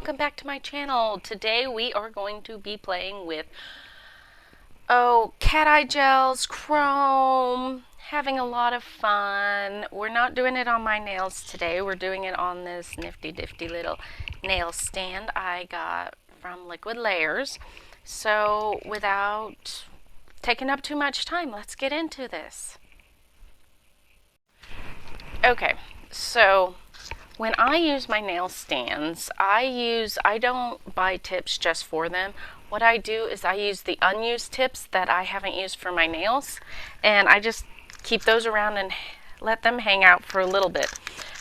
welcome back to my channel. Today we are going to be playing with cat eye gels, chrome, having a lot of fun. We're not doing it on my nails today. We're doing it on this nifty little nail stand I got from Liquid Layers. So without taking up too much time, let's get into this. Okay, so when I use my nail stands, I don't buy tips just for them. What I do is I use the unused tips that I haven't used for my nails, and I just keep those around and let them hang out for a little bit.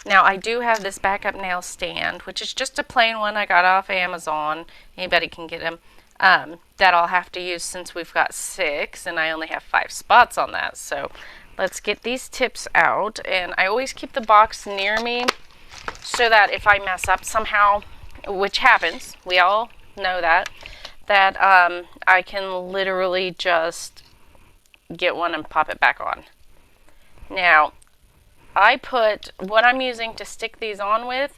Now I do have this backup nail stand, which is just a plain one I got off Amazon. Anybody can get them. That I'll have to use since we've got 6 and I only have 5 spots on that. So let's get these tips out, and I always keep the box near me so that if I mess up somehow, which happens, we all know that I can literally just get one and pop it back on. Now, I put, what I'm using to stick these on with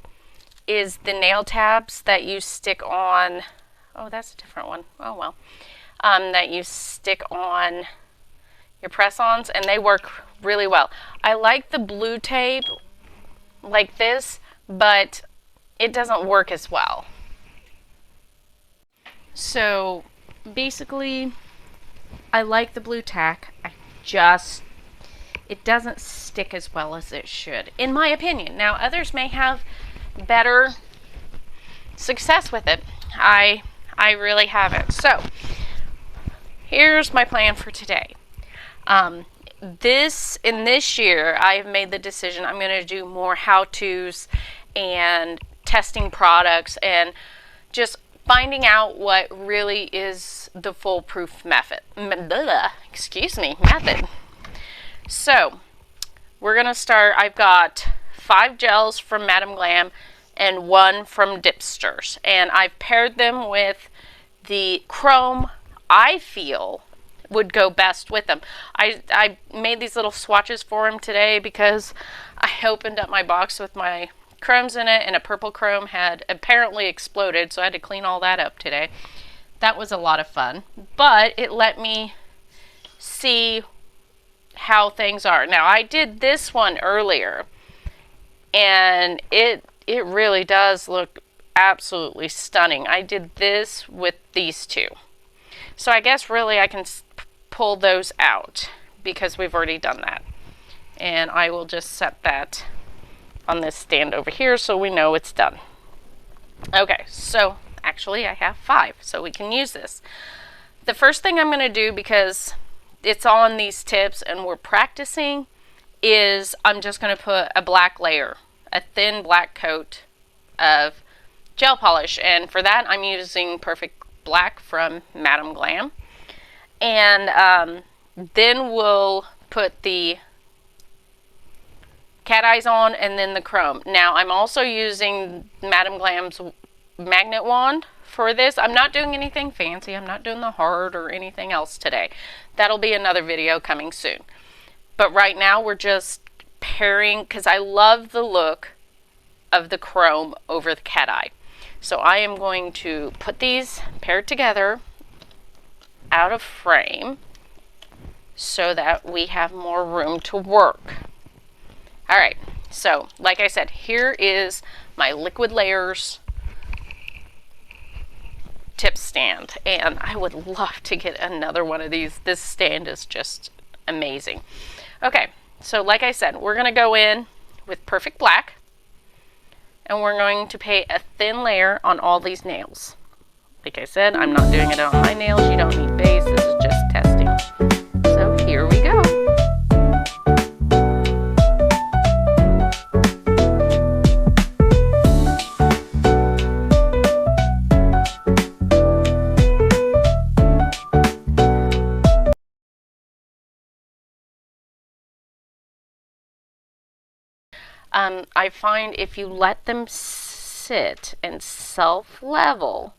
is the nail tabs that you stick on, oh, that's a different one, oh well, that you stick on your press-ons, and they work really well. I like the blue tape like this, but it doesn't work as well. So basically, I like the blue tack. It doesn't stick as well as it should, in my opinion. Now, others may have better success with it. I really haven't. So here's my plan for today. This year, I've made the decision I'm going to do more how-tos and testing products and just finding out what really is the foolproof method. So, we're going to start. I've got 5 gels from Madam Glam and 1 from Dippsters. And I've paired them with the chrome I feel would go best with them. I made these little swatches for him today because I opened up my box with my chromes in it, and a purple chrome had apparently exploded, so I had to clean all that up today. That was a lot of fun, but it let me see how things are. Now, I did this one earlier, and it really does look absolutely stunning. I did this with these 2. So I guess really I can pull those out because we've already done that. And I will just set that on this stand over here so we know it's done. Okay, so actually I have 5, so we can use this. The first thing I'm going to do, because it's on these tips and we're practicing, is I'm just going to put a black layer, a thin black coat of gel polish. And for that I'm using Perfect Black from Madam Glam. And then we'll put the cat eyes on and then the chrome. Now I'm also using Madam Glam's magnet wand for this. I'm not doing anything fancy. I'm not doing the heart or anything else today. That'll be another video coming soon. But right now we're just pairing, because I love the look of the chrome over the cat eye. So I am going to put these paired together out of frame so that we have more room to work. Alright, so like I said, here is my Liquid Layers tip stand, and I would love to get another one of these. This stand is just amazing. Okay, so like I said, we're going to go in with Perfect Black, and we're going to paint a thin layer on all these nails. Like I said, I'm not doing it on my nails. You don't need base. This is just testing. So here we go. I find if you let them sit and self-level,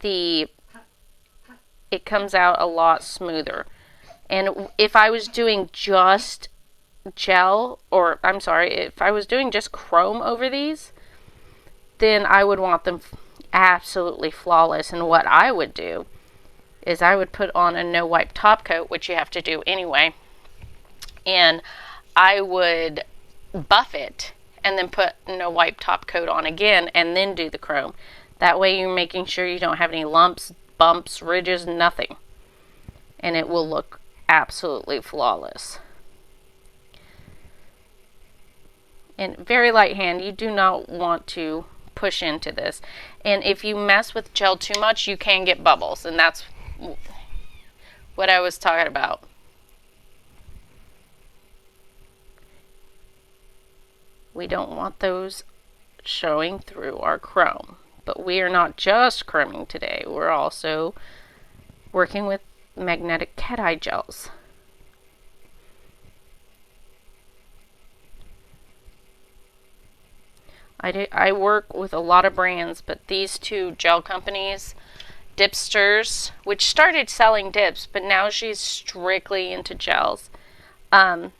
it comes out a lot smoother. And if I was doing just if I was doing just chrome over these, then I would want them absolutely flawless. And what I would do is I would put on a no wipe top coat, which you have to do anyway, and I would buff it and then put no wipe top coat on again and then do the chrome. That way you're making sure you don't have any lumps, bumps, ridges, nothing, and it will look absolutely flawless. And very light hand, you do not want to push into this, and if you mess with gel too much you can get bubbles, and that's what I was talking about. We don't want those showing through our chrome. But we are not just chroming today. We're also working with magnetic cat eye gels. I work with a lot of brands, but these two gel companies, Dippsters, which started selling dips, but now she's strictly into gels. And,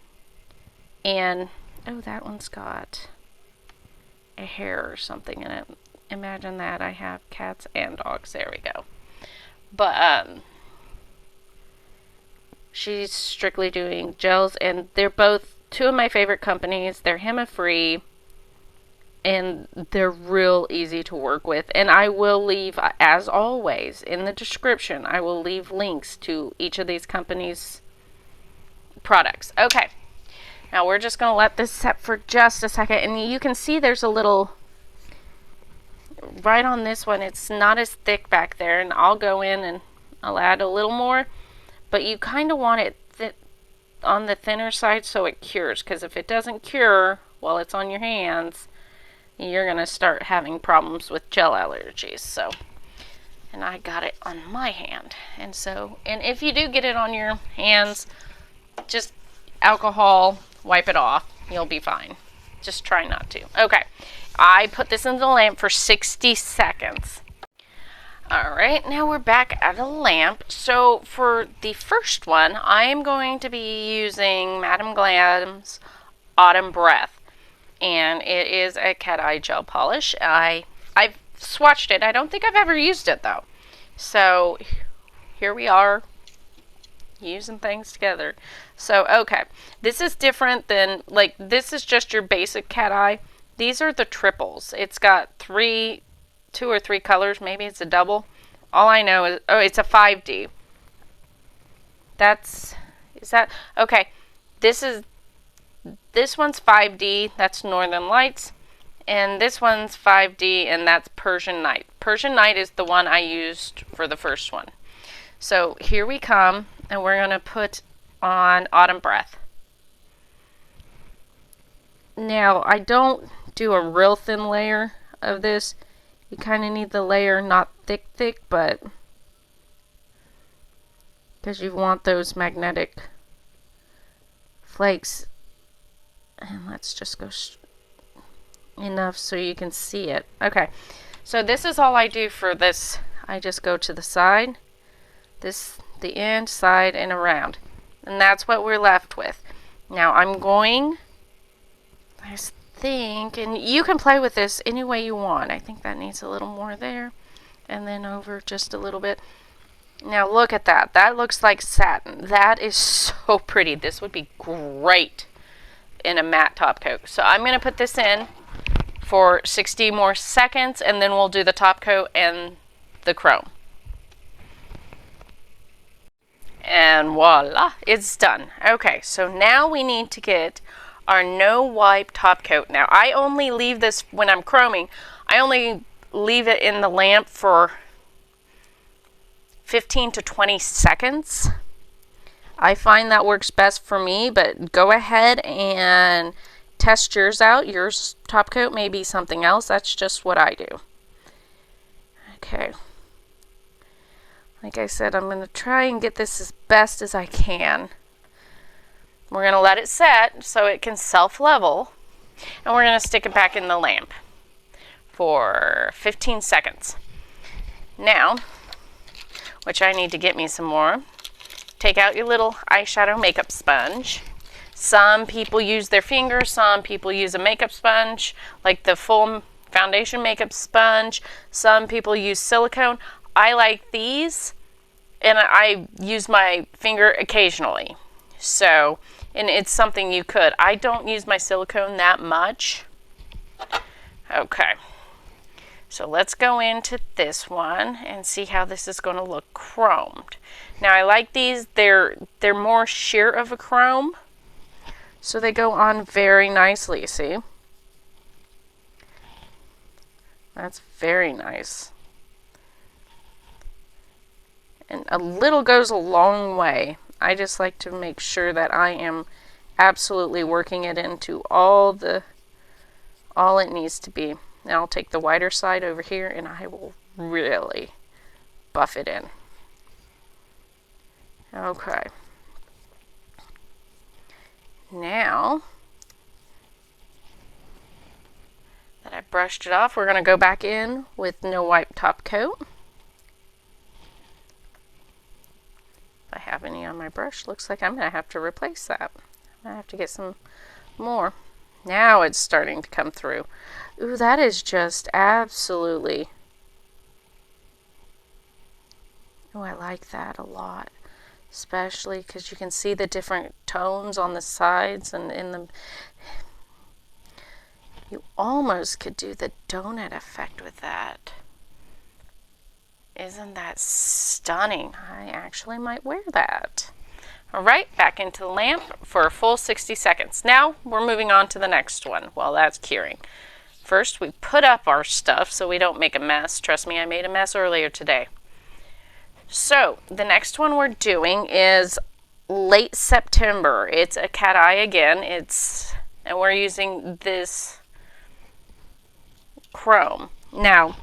oh, that one's got a hair or something in it. Imagine that. I have cats and dogs. There we go. But, she's strictly doing gels, and they're both two of my favorite companies. They're HEMA-free, and they're real easy to work with. And I will leave, as always, in the description, I will leave links to each of these companies' products. Okay. Now we're just going to let this set for just a second. And you can see there's a little, right on this one, it's not as thick back there. And I'll go in and I'll add a little more. But you kind of want it on the thinner side so it cures. Because if it doesn't cure while it's on your hands, you're going to start having problems with gel allergies. So, and I got it on my hand. And if you do get it on your hands, just alcohol, wipe it off. You'll be fine. Just try not to. Okay. I put this in the lamp for 60 seconds. Alright, now we're back at a lamp. So for the first one, I am going to be using Madam Glam's Autumn Breath. And it is a cat eye gel polish. I've swatched it. I don't think I've ever used it though. So here we are, using things together. So okay, this is different than, like, this is just your basic cat eye. These are the triples. It's got two or three colors. Maybe it's a double. All I know is, oh, it's a 5D. Okay, this one's 5D, that's Northern Lights, and this one's 5D, and that's Persian Night. Persian Night is the one I used for the first one. So here we come, and we're going to put on Autumn Breath. Now, I don't do a real thin layer of this. You kind of need the layer not thick, but because you want those magnetic flakes. And let's just go enough so you can see it. Okay, so this is all I do for this. I just go to the side, the end, side, and around. And that's what we're left with. Now I'm going, I think, and you can play with this any way you want. I think that needs a little more there. And then over just a little bit. Now look at that. That looks like satin. That is so pretty. This would be great in a matte top coat. So I'm going to put this in for 60 more seconds, and then we'll do the top coat and the chrome. And voila, it's done. Okay, so now we need to get our no wipe top coat. Now I only leave this when I'm chroming. I only leave it in the lamp for 15 to 20 seconds. I find that works best for me, but go ahead and test yours out. Yours top coat may be something else. That's just what I do. Okay. Like I said, I'm going to try and get this as best as I can. We're going to let it set so it can self-level. And we're going to stick it back in the lamp for 15 seconds. Now, which I need to get me some more, take out your little eyeshadow makeup sponge. Some people use their finger, some people use a makeup sponge, like the full foundation makeup sponge. Some people use silicone. I like these, and I use my finger occasionally. So, and it's something you could. I don't use my silicone that much. Okay. So let's go into this one and see how this is going to look chromed. Now I like these. They're more sheer of a chrome. So they go on very nicely, see? That's very nice. And a little goes a long way. I just like to make sure that I am absolutely working it into all it needs to be. Now I'll take the wider side over here and I will really buff it in. Okay. Now that I brushed it off, we're going to go back in with no wipe top coat. If I have any on my brush, looks like I'm going to have to replace that. I'm going to have to get some more. Now it's starting to come through. Ooh, that is just absolutely... Oh, I like that a lot. Especially because you can see the different tones on the sides and in the... You almost could do the donut effect with that. Isn't that stunning? I actually might wear that. Alright, back into the lamp for a full 60 seconds. Now we're moving on to the next one while that's curing. First, we put up our stuff so we don't make a mess. Trust me, I made a mess earlier today. So, the next one we're doing is late September. It's a cat eye again. And we're using this chrome. Now,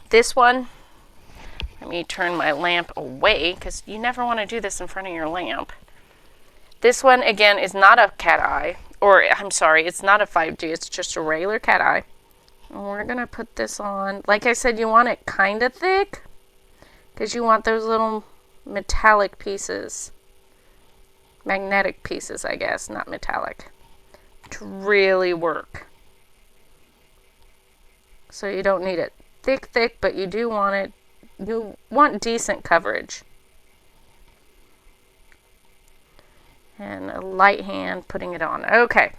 this one, let me turn my lamp away because you never want to do this in front of your lamp. This one, again, is not a cat eye, or I'm sorry, it's not a 5G, it's just a regular cat eye. And we're going to put this on. Like I said, you want it kind of thick because you want those little metallic pieces, magnetic pieces, I guess, not metallic, to really work. So you don't need it thick, but you do want it, you want decent coverage. And a light hand putting it on. Okay,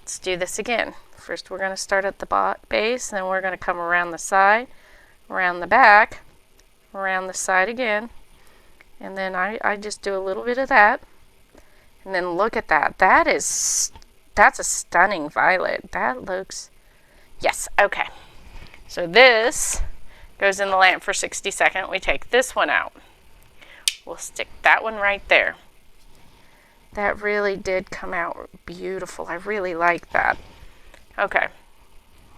let's do this again. First we're going to start at the base, then we're going to come around the side, around the back, around the side again, and then I just do a little bit of that. And then look at that. That's a stunning violet. That looks, yes, okay. So this goes in the lamp for 60 seconds. We take this one out. We'll stick that one right there. That really did come out beautiful. I really like that. Okay.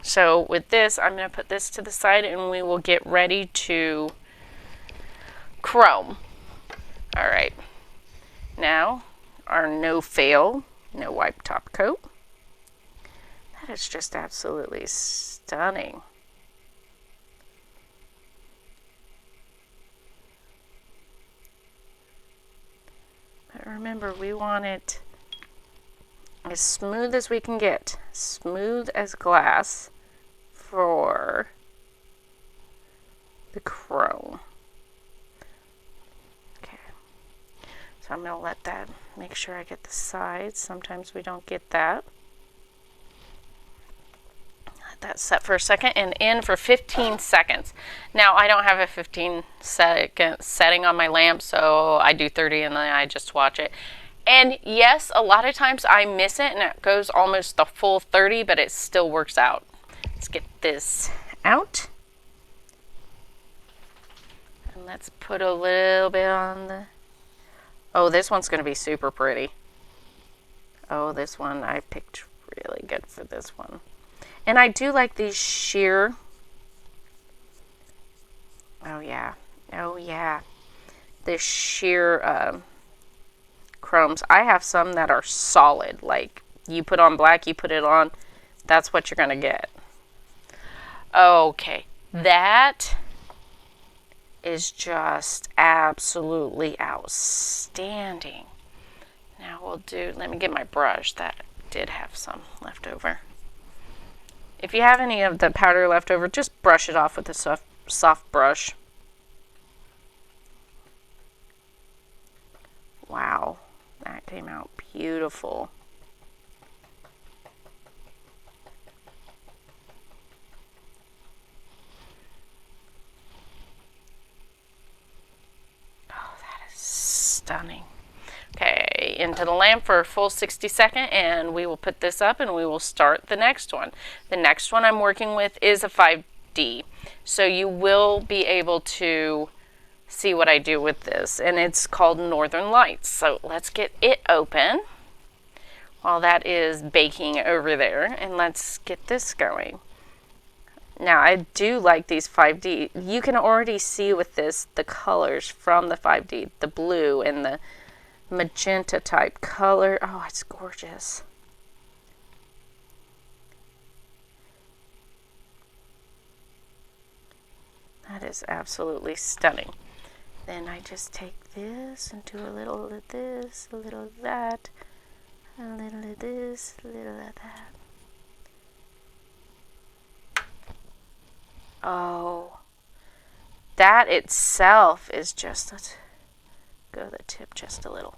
So with this, I'm going to put this to the side and we will get ready to chrome. All right. Now, our no fail, no wipe top coat. That is just absolutely stunning. But remember, we want it as smooth as we can get, smooth as glass for the chrome. Okay, so I'm going to let that, make sure I get the sides. Sometimes we don't get that. Let that set for a second and in for 15 seconds. Now, I don't have a 15-second setting on my lamp, so I do 30 and then I just watch it. And yes, a lot of times I miss it and it goes almost the full 30, but it still works out. Let's get this out. And let's put a little bit on the... Oh, this one's going to be super pretty. Oh, this one I picked really good for this one. And I do like these sheer... Oh, yeah. Oh, yeah. The sheer... chromes. I have some that are solid, like you put on black, you put it on, that's what you're gonna get. Okay, that is just absolutely outstanding. Now we'll do, let me get my brush, that did have some left over. If you have any of the powder left over, just brush it off with a soft brush. Wow, that came out beautiful. Oh, that is stunning. Okay, into the lamp for a full 60-second, and we will put this up and we will start the next one. The next one I'm working with is a 5D, so you will be able to see what I do with this, and it's called Northern Lights. So let's get it open while that is baking over there, and let's get this going. Now, I do like these 5D. You can already see with this the colors from the 5D, the blue and the magenta type color. Oh, it's gorgeous. That is absolutely stunning. Then I just take this and do a little of this, a little of that, a little of this, a little of that. Oh, that itself is just, let's go the tip just a little.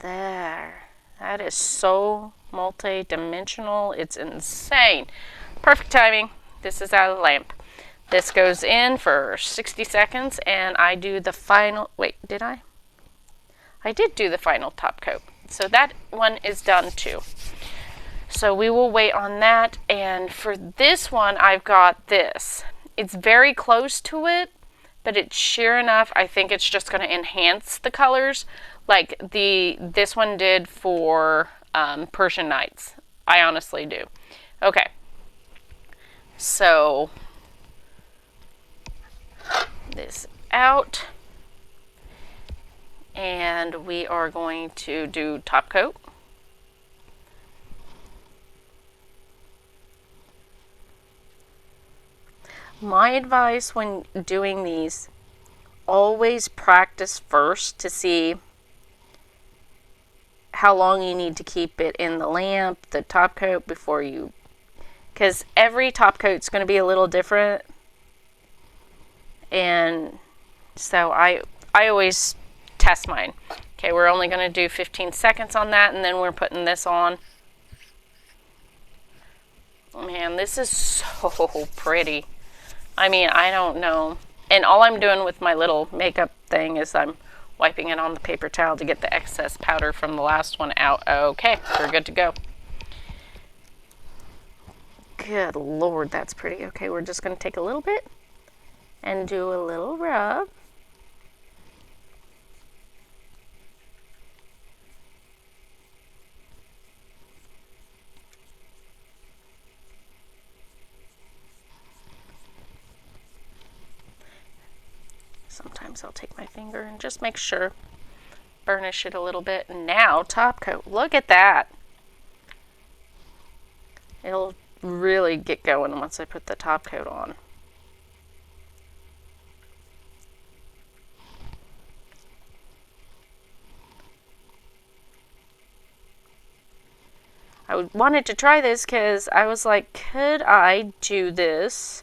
There. That is so multi-dimensional. It's insane. Perfect timing. This is out of the lamp. This goes in for 60 seconds, and I do the final, wait, did I? I did do the final top coat. So that one is done too. So we will wait on that, and for this one, I've got this. It's very close to it, but it's sheer enough. I think it's just going to enhance the colors like this one did for Persian Nights. I honestly do. Okay. So this out, and we are going to do top coat. My advice when doing these, always practice first to see how long you need to keep it in the lamp, the top coat, before you, because every top coat is going to be a little different. And so I always test mine. Okay, we're only going to do 15 seconds on that, and then we're putting this on. Man, this is so pretty. I mean, I don't know. And all I'm doing with my little makeup thing is I'm wiping it on the paper towel to get the excess powder from the last one out. Okay, we're good to go. Good Lord, that's pretty. Okay, we're just going to take a little bit and do a little rub. Sometimes I'll take my finger and just make sure, burnish it a little bit. Now, top coat. Look at that. It'll really get going once I put the top coat on. I wanted to try this because I was like, could I do this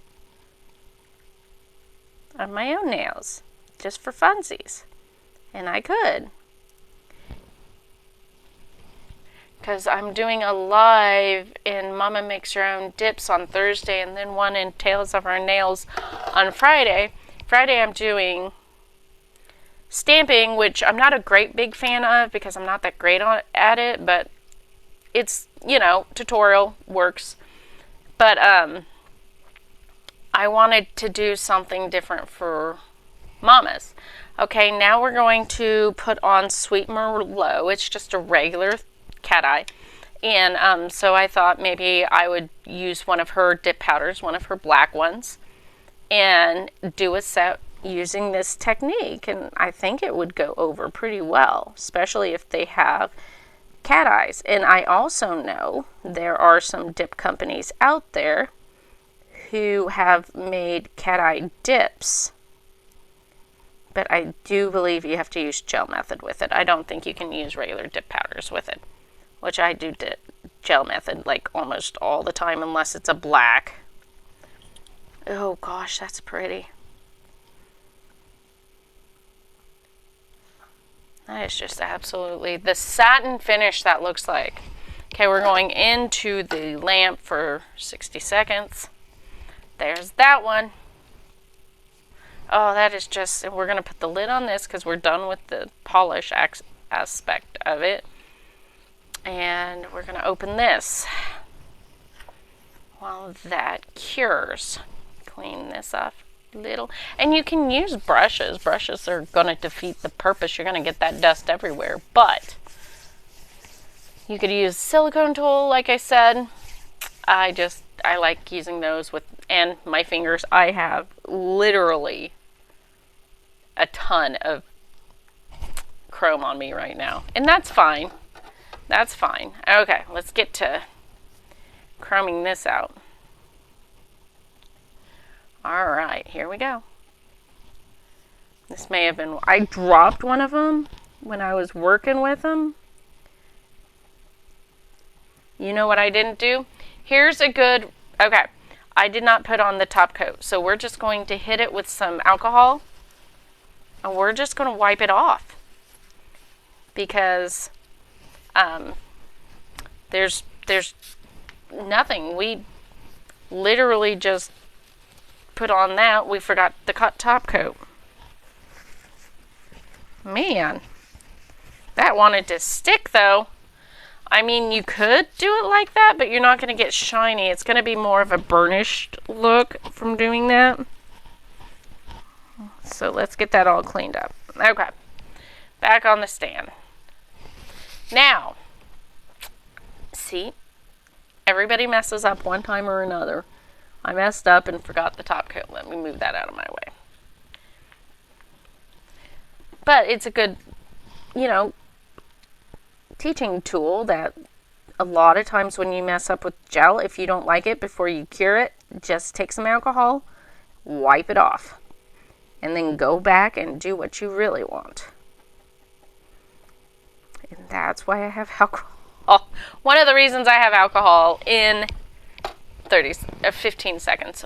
on my own nails, just for funsies? And I could, because I'm doing a live in Mama Makes Your Own Dips on Thursday, and then one in Tales of Our Nails on Friday. Friday I'm doing stamping, which I'm not a great big fan of because I'm not that great at it, but it's, you know, tutorial works. But I wanted to do something different for mamas. Okay, now we're going to put on Sweet Merlot. It's just a regular cat eye. And so I thought maybe I would use one of her dip powders, one of her black ones, and do a set using this technique. And I think it would go over pretty well, especially if they have cat eyes. And I also know there are some dip companies out there who have made cat eye dips, but I do believe you have to use gel method with it. I don't think you can use regular dip powders with it, which I do gel method like almost all the time unless it's a black. Oh gosh, that's pretty. That is just absolutely the satin finish that looks like. Okay, we're going into the lamp for 60 seconds. There's that one. Oh, that is just, we're going to put the lid on this because we're done with the polish aspect of it. And we're going to open this while that cures. Clean this off a little. And you can use brushes. Brushes are going to defeat the purpose. You're going to get that dust everywhere. But you could use silicone tool, like I said. I like using those with, and my fingers. I have literally a ton of chrome on me right now. And that's fine. That's fine. Okay, let's get to chroming this out. Alright, here we go. This may have been, I dropped one of them when I was working with them. You know what I didn't do? Here's a good, okay, I did not put on the top coat. So we're just going to hit it with some alcohol. And we're just going to wipe it off. Because there's nothing. We literally just put on that. We forgot the top coat. Man, that wanted to stick though. I mean, you could do it like that, but you're not going to get shiny. It's going to be more of a burnished look from doing that. So let's get that all cleaned up. Okay, back on the stand. Now, see, everybody messes up one time or another. I messed up and forgot the top coat. Let me move that out of my way. But it's a good, teaching tool that a lot of times when you mess up with gel, if you don't like it before you cure it, just take some alcohol, wipe it off, and then go back and do what you really want. And that's why I have alcohol. One of the reasons I have alcohol in 15 seconds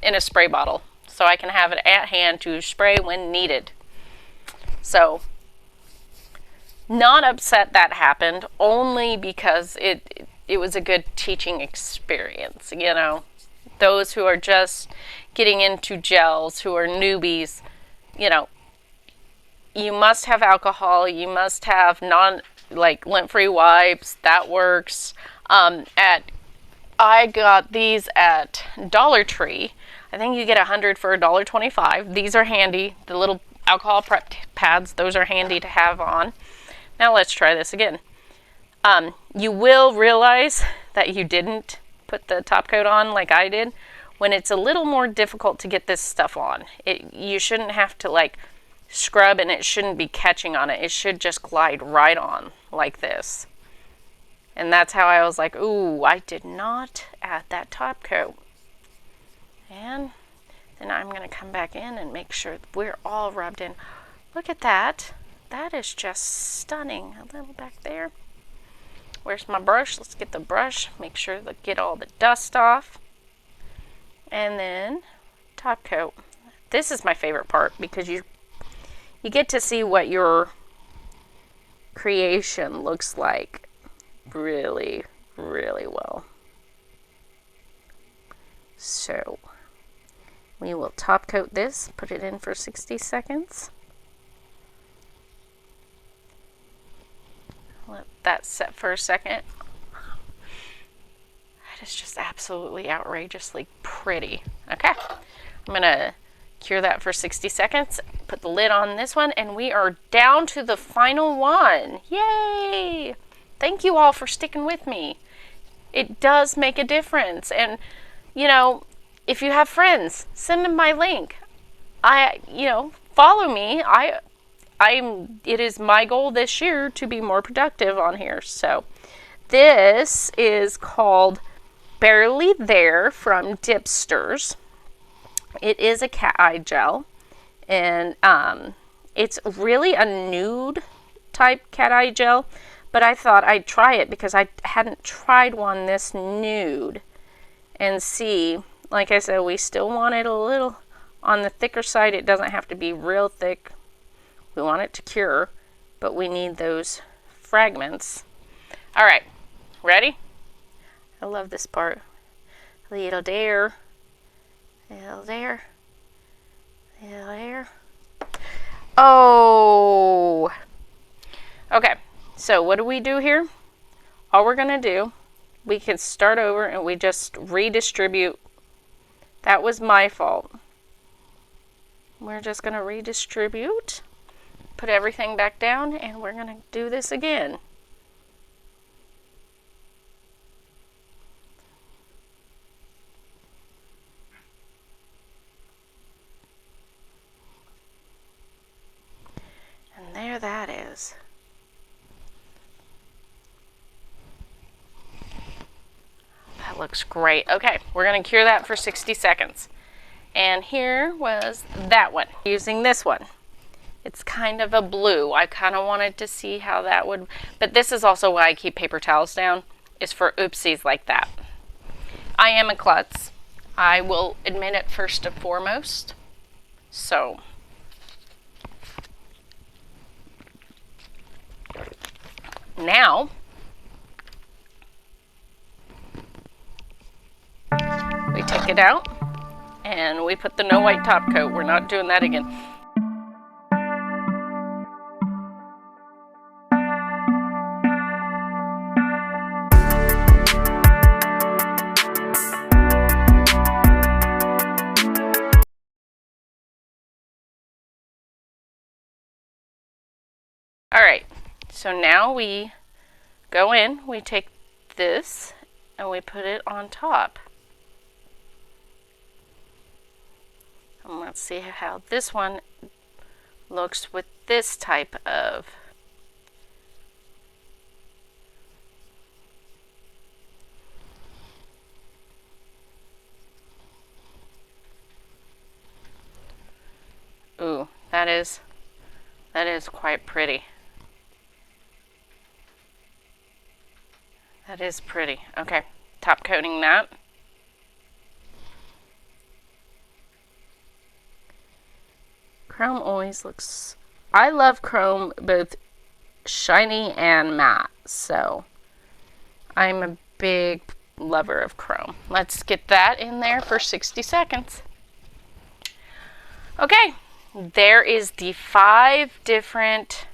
in a spray bottle, so I can have it at hand to spray when needed. So, not upset that happened, only because it was a good teaching experience. Those who are just getting into gels, who are newbies, you must have alcohol. You must have lint-free wipes. That works. I got these at Dollar Tree. I think you get 100 for $1.25. These are handy. The little alcohol prep pads, those are handy to have on. Now let's try this again. You will realize that you didn't put the top coat on like I did when it's a little more difficult to get this stuff on. You shouldn't have to scrub, and it shouldn't be catching on it. It should just glide right on like this. And that's how I was like, ooh, I did not add that top coat. And then I'm going to come back in and make sure we're all rubbed in. Look at that. That is just stunning. A little back there. Where's my brush? Let's get the brush. Make sure to get all the dust off. And then top coat. This is my favorite part because you get to see what your creation looks like really, really well. So we will top coat this, put it in for 60 seconds. Let that set for a second. That is just absolutely outrageously pretty. Okay, I'm going to cure that for 60 seconds, put the lid on this one, and we are down to the final one. Yay! Thank you all for sticking with me. It does make a difference. And, if you have friends, send them my link. Follow me. It is my goal this year to be more productive on here. So this is called Barely There from Dippsters. It is a cat eye gel, and it's really a nude type cat eye gel, but I thought I'd try it because I hadn't tried one this nude and see. Like I said, we still want it a little on the thicker side. It doesn't have to be real thick. We want it to cure, but we need those fragments. All right, ready? I love this part. Little there, little there, little there. Oh! Okay, so what do we do here? All we're gonna do, we can start over and we just redistribute. That was my fault. We're just gonna redistribute, put everything back down, and we're gonna do this again. And there that is. That looks great. Okay, we're going to cure that for 60 seconds. And here was that one, using this one. It's kind of a blue. I kind of wanted to see how that would, but this is also why I keep paper towels down, is for oopsies like that. I am a klutz. I will admit it first and foremost. So, now, we take it out and we put the no white top coat. We're not doing that again. All right, so now we go in, we take this and we put it on top. And let's see how this one looks with this type of ooh, that is quite pretty. That is pretty. Okay, top coating that. Chrome always looks, I love chrome both shiny and matte, so I'm a big lover of chrome. Let's get that in there for 60 seconds. Okay, there is the 5 different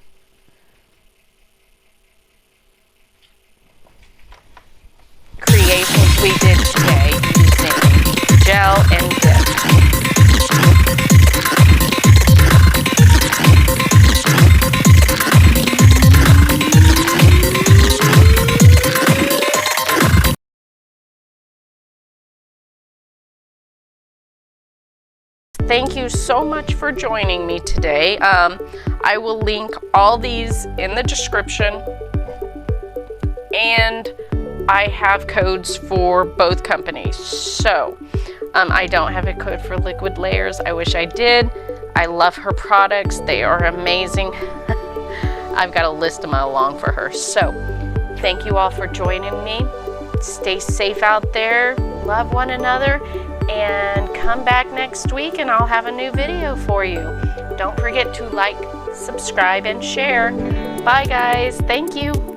creations we did today using gel and dip. Thank you so much for joining me today. I will link all these in the description, and I have codes for both companies. So I don't have a code for Liquid Layers. I wish I did. I love her products. They are amazing. I've got to list them along for her. So thank you all for joining me. Stay safe out there. Love one another. And come back next week and I'll have a new video for you. Don't forget to like, subscribe, and share. Bye guys. Thank you.